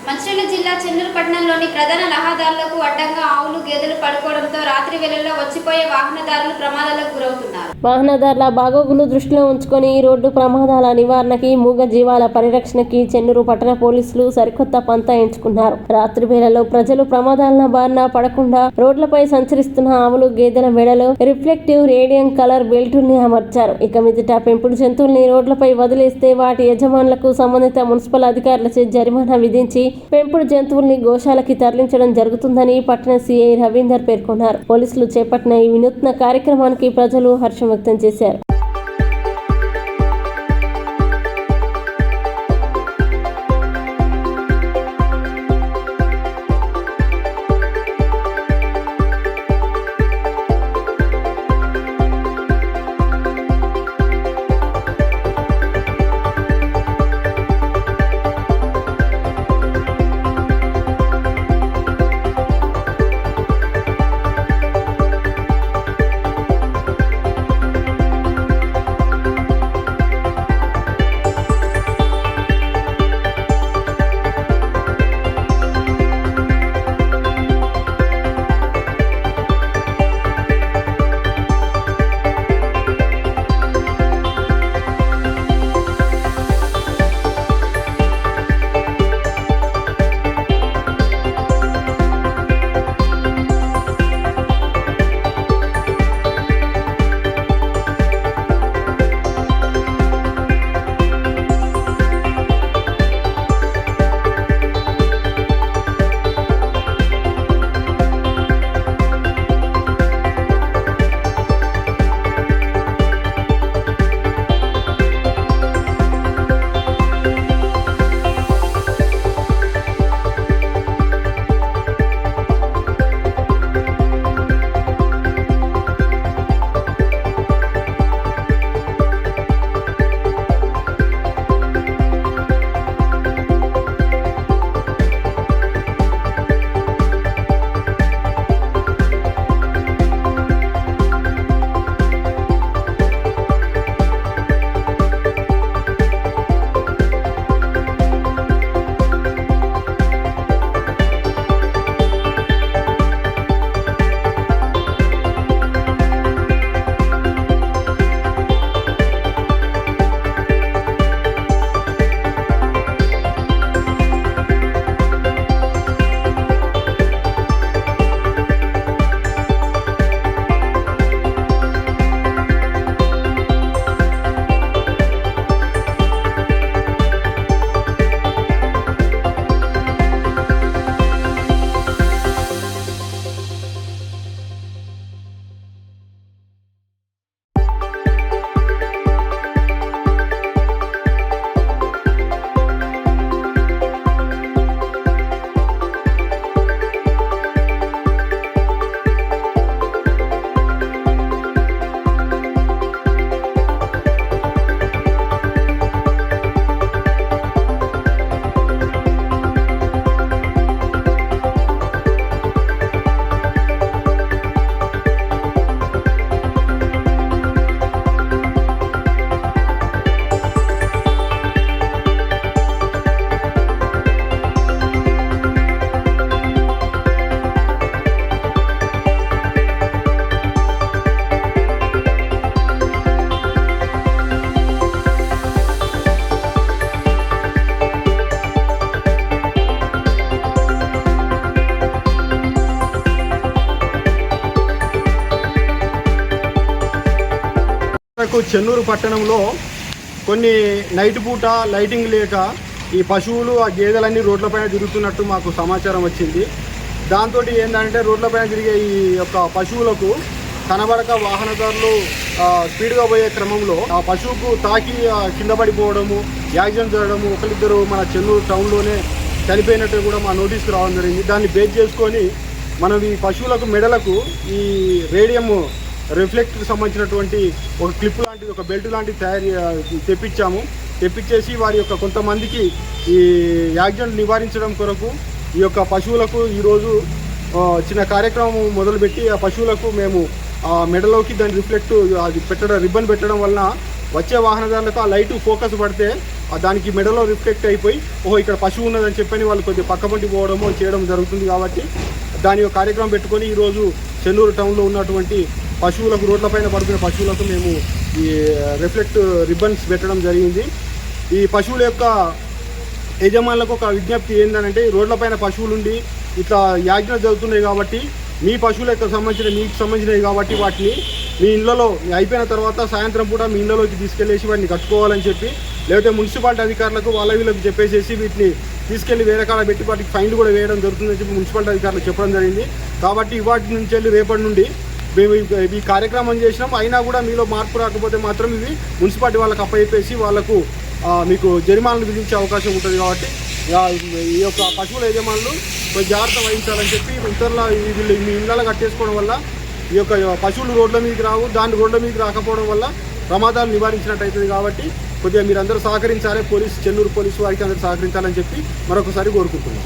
మంచిర్యాల జిల్లా చెన్నూరు పట్టణంలోని ప్రధాన రహదారులకు అడ్డంగా ఆవులు గేదెలు పడుకోవడంతో రాత్రి వేళల్లో వచ్చిపోయే వాహనదారులు ప్రమాదాలకు గురవుతున్నారు. వాహనదారుల బాగోగులు దృష్టిలో ఉంచుకొని రోడ్డు ప్రమాదాల నివారణకి, మూగ జీవాల పరిరక్షణకి చెన్నూరు పట్టణ పోలీసులు సరికొత్త పంతా ఎంచుకున్నారు. రాత్రి వేళల్లో ప్రజలు ప్రమాదాల బారిన పడకుండా రోడ్లపై సంచరిస్తున్న ఆవులు గేదెల మెడలో రిఫ్లెక్టివ్ రేడియం కలర్ బెల్టుల్ని అమర్చారు. ఇక మీదట పెంపుడు జంతువుల్ని రోడ్లపై వదిలేస్తే వాటి యజమానులకు సంబంధిత మున్సిపల్ అధికారులచే జరిమానా విధించి పెంపుడు జంతువుల్ని గోశాలకి తరలించడం జరుగుతుందని పట్టణ సిఐ రవీందర్ పేర్కొన్నారు. పోలీసులు చేపట్టిన ఈ వినూత్న కార్యక్రమానికి ప్రజలు హర్షం వ్యక్తం చేశారు. చెన్నూరు పట్టణంలో కొన్ని నైట్ పూట లైటింగ్ లేక ఈ పశువులు ఆ గేదెలన్నీ రోడ్లపైన తిరుగుతున్నట్టు మాకు సమాచారం వచ్చింది. దాంతో ఏంటంటే రోడ్లపైన తిరిగే ఈ యొక్క పశువులకు కనబడక వాహనదారులు స్పీడ్గా పోయే క్రమంలో ఆ పశువుకు తాకి కింద పడిపోవడము, యాక్సిడెంట్ జరగడము, ఒకరిద్దరు మన చెన్నూరు టౌన్లోనే చనిపోయినట్టు కూడా మా నోటీస్కి రావడం జరిగింది. దాన్ని బేస్ చేసుకొని మనం ఈ పశువులకు మెడలకు ఈ రేడియం రిఫ్లెక్ట్కి సంబంధించినటువంటి ఒక క్లిప్ లాంటిది, ఒక బెల్ట్ లాంటిది తెప్పించేసి వారి యొక్క కొంతమందికి ఈ యాక్సిడెంట్ నివారించడం కొరకు ఈ యొక్క పశువులకు ఈరోజు చిన్న కార్యక్రమం మొదలుపెట్టి ఆ పశువులకు మేము మెడలోకి దాని రిఫ్లెక్ట్ అది పెట్టడం, రిబ్బన్ పెట్టడం వలన వచ్చే వాహనదారులకు ఆ లైటు ఫోకస్ పడితే దానికి మెడలో రిఫ్లెక్ట్ అయిపోయి ఇక్కడ పశువు ఉన్నదని చెప్పని వాళ్ళు కొద్దిగా పక్కపంటి పోవడమో చేయడం జరుగుతుంది. కాబట్టి దాని యొక్క కార్యక్రమం పెట్టుకొని ఈరోజు చెన్నూరు టౌన్లో ఉన్నటువంటి పశువులకు, రోడ్లపైన పడుతున్న పశువులకు మేము ఈ రిఫ్లెక్ట్ రిబ్బన్స్ పెట్టడం జరిగింది. ఈ పశువుల యొక్క యజమానులకు ఒక విజ్ఞప్తి ఏంటంటే, రోడ్లపైన పశువులుండి ఇట్లా యాజ్ఞలు జరుగుతున్నాయి కాబట్టి మీ పశువులకు సంబంధించినవి కాబట్టి వాటిని మీ ఇళ్లలో అయిపోయిన తర్వాత సాయంత్రం పూట మీ ఇళ్లలోకి తీసుకెళ్లేసి వాటిని కట్టుకోవాలని చెప్పి, లేకపోతే మున్సిపాలిటీ అధికారులకు వీళ్ళకి చెప్పేసి వీటిని తీసుకెళ్లి వేరే కాడ పెట్టి వాటికి ఫైన్లు కూడా వేయడం జరుగుతుందని చెప్పి మున్సిపాలిటీ అధికారులకు చెప్పడం జరిగింది. కాబట్టి వాటి నుంచి వెళ్ళి రేపటి నుండి మేము ఈ కార్యక్రమం చేసినాం. అయినా కూడా మీలో మార్పు రాకపోతే మాత్రం ఇవి మున్సిపాలిటీ వాళ్ళకి అప్పచెప్పేసి వాళ్ళకు మీకు జరిమానాలు విధించే అవకాశం ఉంటుంది. కాబట్టి ఈ యొక్క పశువుల యజమానులు కొంచెం జాగ్రత్త వహించాలని చెప్పి, ఇతరుల వీళ్ళు మీ ఇళ్ళలో కట్టేసుకోవడం వల్ల ఈ యొక్క పశువులు రోడ్ల మీదకి రావు, దాన్ని రోడ్ల మీదకి రాకపోవడం వల్ల ప్రమాదాలు నివారించినట్టు అవుతుంది. కాబట్టి కొద్దిగా మీరందరూ సహకరించాలి, చెన్నూరు పోలీసు వారికి అందరూ సహకరించాలని చెప్పి మరొకసారి కోరుకుంటున్నాం.